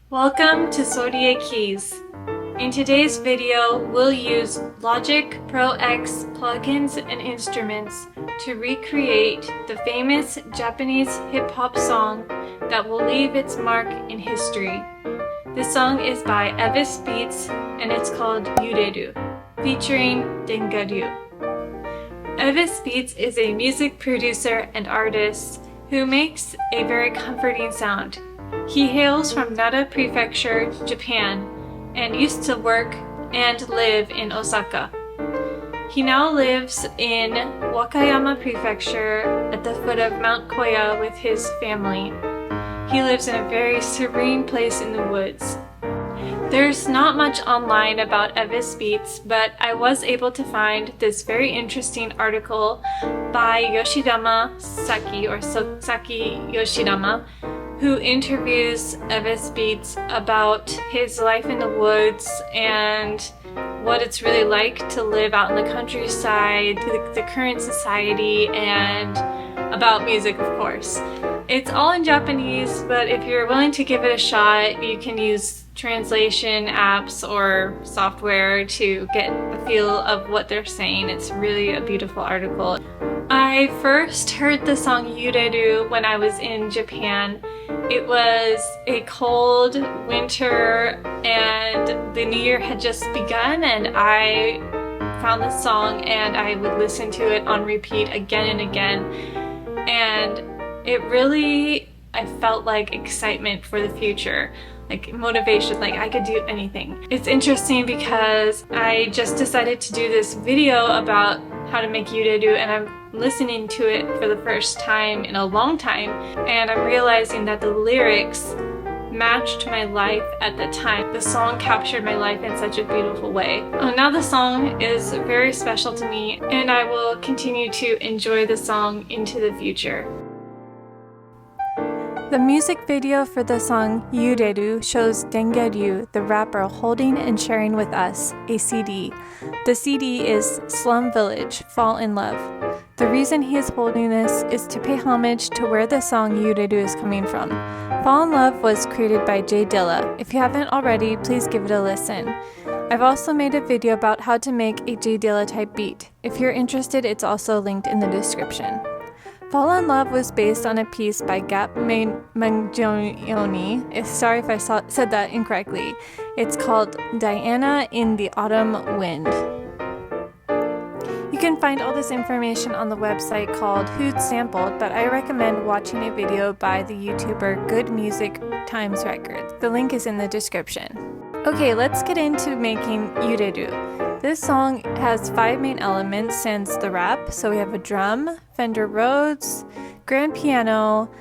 Welcome to Sorie Keys. In today's video, we'll use Logic Pro X plugins and instruments to recreate the famous Japanese hip-hop song that will leave its mark in history. This song is by EVISBEATS and it's called Yureru, featuring Dengaryu. EVISBEATS is a music producer and artist who makes a very comforting sound. He hails from Nara Prefecture, Japan, and used to work and live in Osaka. He now lives in Wakayama Prefecture at the foot of Mount Koya with his family. He lives in a very serene place in the woods. There's not much online about EVISBEATS, but I was able to find this very interesting article by Yoshidama Saki, or Saki Yoshidama, who interviews EVISBEATS about his life in the woods and what it's really like to live out in the countryside, the current society, and about music, of course. It's all in Japanese, but if you're willing to give it a shot, you can use translation apps or software to get a feel of what they're saying. It's really a beautiful article. I first heard the song Yureru when I was in Japan. It was a cold winter and the new year had just begun, and I found this song and I would listen to it on repeat again and again, and it really, I felt like excitement for the future, like motivation, like I could do anything. It's interesting because I just decided to do this video about how to make Yureru, and I'm listening to it for the first time in a long time, and I'm realizing that the lyrics matched my life at the time. The song captured my life in such a beautiful way. Now the song is very special to me, and I will continue to enjoy the song into the future. The music video for the song Yureru shows Dengaryu, the rapper, holding and sharing with us a CD. The CD is Slum Village, Fall in Love. The reason he is holding this is to pay homage to where the song Yureru is coming from. Fall in Love was created by J Dilla. If you haven't already, please give it a listen. I've also made a video about how to make a J Dilla type beat. If you're interested, it's also linked in the description. Fall in Love was based on a piece by Gap Mangione. Sorry if I said that incorrectly. It's called Diana in the Autumn Wind. You can find all this information on the website called Who'd Sampled, but I recommend watching a video by the YouTuber Good Music Times Records. The link is in the description. Okay, let's get into making Yureru. This song has 5 main elements since the rap. So we have a drum, Fender Rhodes, grand piano,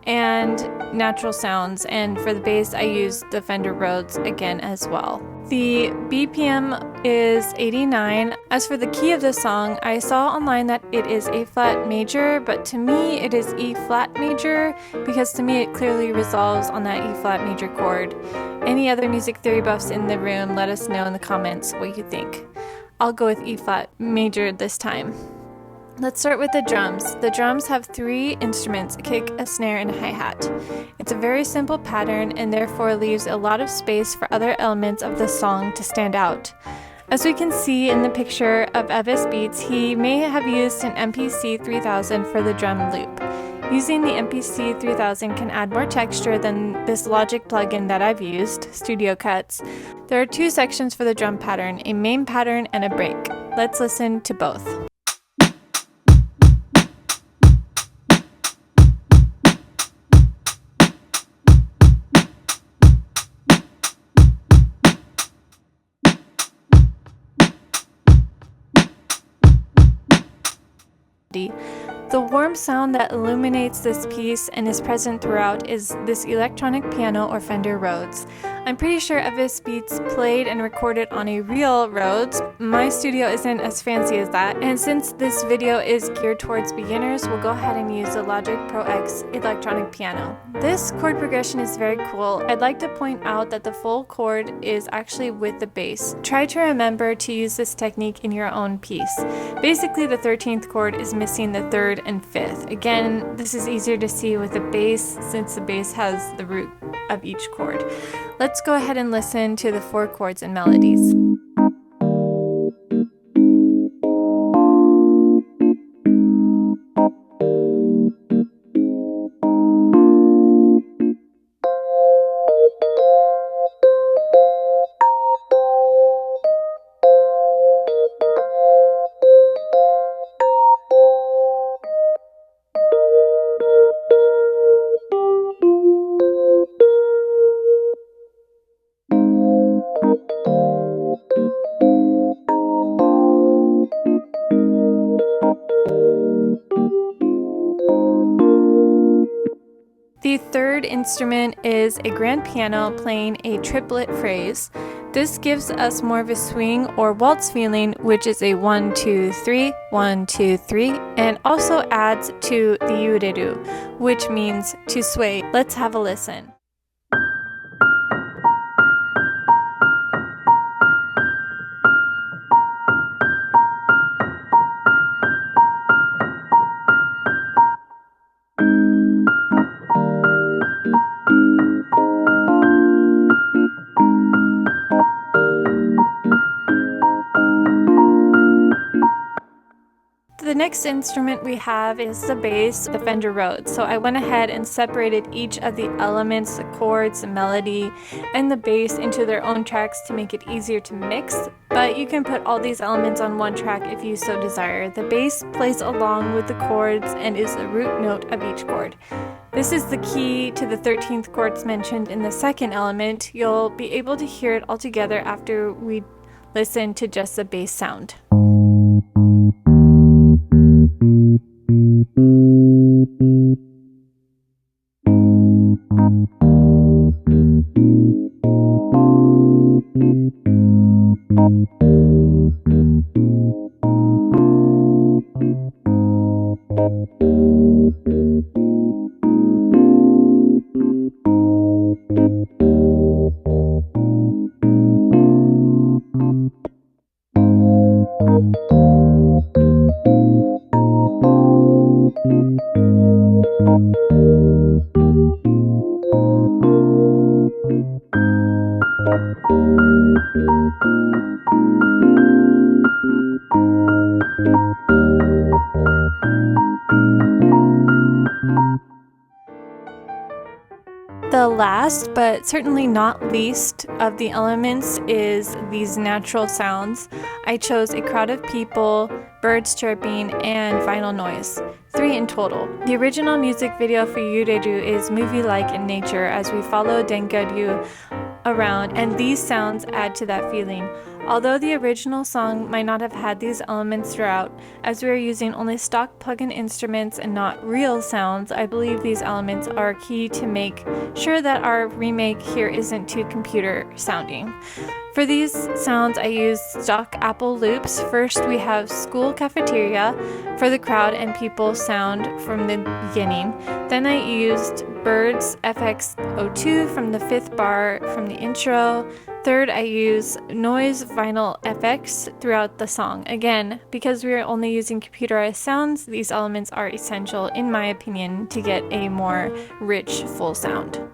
and natural sounds. And for the bass, I used the Fender Rhodes again as well. The BPM is 89. As for the key of the song, I saw online that it is A flat major, but to me it is E flat major because to me it clearly resolves on that E flat major chord. Any other music theory buffs in the room, let us know in the comments what you think. I'll go with E flat major this time. Let's start with the drums. The drums have 3 instruments, a kick, a snare, and a hi-hat. It's a very simple pattern and therefore leaves a lot of space for other elements of the song to stand out. As we can see in the picture of EVISBEATS, he may have used an MPC 3000 for the drum loop. Using the MPC 3000 can add more texture than this Logic plugin that I've used, Studio Cuts. There are 2 sections for the drum pattern, a main pattern and a break. Let's listen to both. The warm warm sound that illuminates this piece and is present throughout is this electronic piano or Fender Rhodes. I'm pretty sure EVISBEATS played and recorded on a real Rhodes. My studio isn't as fancy as that, and since this video is geared towards beginners, we'll go ahead and use the Logic Pro X electronic piano. This chord progression is very cool. I'd like to point out that the full chord is actually with the bass. Try to remember to use this technique in your own piece. Basically, the 13th chord is missing the 3rd and 5th. Again, this is easier to see with the bass since the bass has the root of each chord. Let's go ahead and listen to the 4 chords and melodies. The 3rd instrument is a grand piano playing a triplet phrase. This gives us more of a swing or waltz feeling, which is a 1, 2, 3, 1, 2, 3, and also adds to the Yureru, which means to sway. Let's have a listen. The next instrument we have is the bass, the Fender Rhodes. So I went ahead and separated each of the elements, the chords, the melody, and the bass into their own tracks to make it easier to mix. But you can put all these elements on one track if you so desire. The bass plays along with the chords and is the root note of each chord. This is the key to the 13th chords mentioned in the 2nd element. You'll be able to hear it all together after we listen to just the bass sound. The last, but certainly not least, of the elements is these natural sounds. I chose a crowd of people, birds chirping, and vinyl noise. 3 in total. The original music video for Yureru is movie-like in nature as we follow Dengaryu around, and these sounds add to that feeling. Although the original song might not have had these elements throughout, as we are using only stock plug-in instruments and not real sounds, I believe these elements are key to make sure that our remake here isn't too computer sounding. For these sounds, I used stock Apple loops. First, we have school cafeteria for the crowd and people sound from the beginning. Then I used birds FX02 from the 5th bar from the intro. Third, I use noise vinyl FX throughout the song. Again, because we are only using computerized sounds, these elements are essential, in my opinion, to get a more rich, full sound.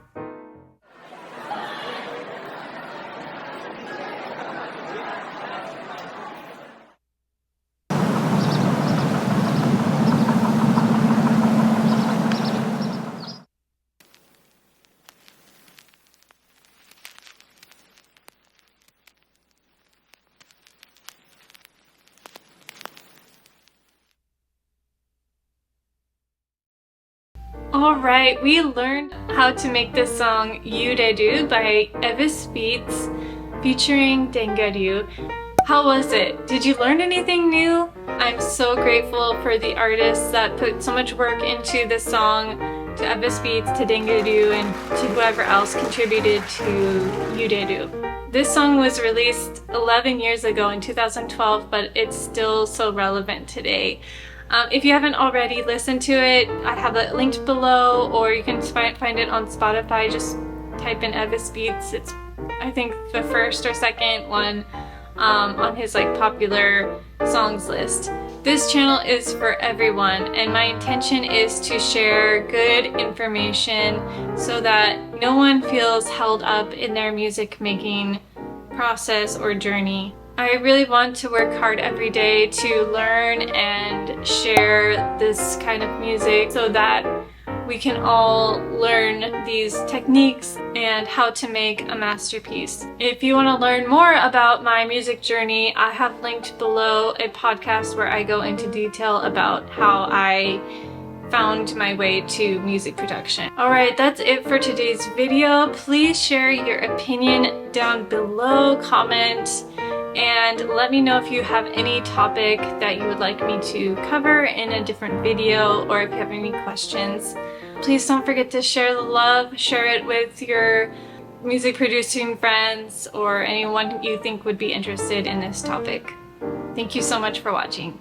Alright, we learned how to make the song Yureru by EVISBEATS featuring Dengaryu. How was it? Did you learn anything new? I'm so grateful for the artists that put so much work into this song, to EVISBEATS, to Dengaryu, and to whoever else contributed to Yureru. This song was released 11 years ago in 2012, but it's still so relevant today. If you haven't already listened to it, I have it linked below, or you can find it on Spotify. Just type in EVISBEATS. It's, I think, the first or second one on his popular songs list. This channel is for everyone, and my intention is to share good information so that no one feels held up in their music making process or journey. I really want to work hard every day to learn and share this kind of music so that we can all learn these techniques and how to make a masterpiece. If you want to learn more about my music journey, I have linked below a podcast where I go into detail about how I found my way to music production. Alright, that's it for today's video. Please share your opinion down below, comment, and let me know if you have any topic that you would like me to cover in a different video, or if you have any questions. Please don't forget to share the love, share it with your music producing friends or anyone you think would be interested in this topic. Thank you so much for watching.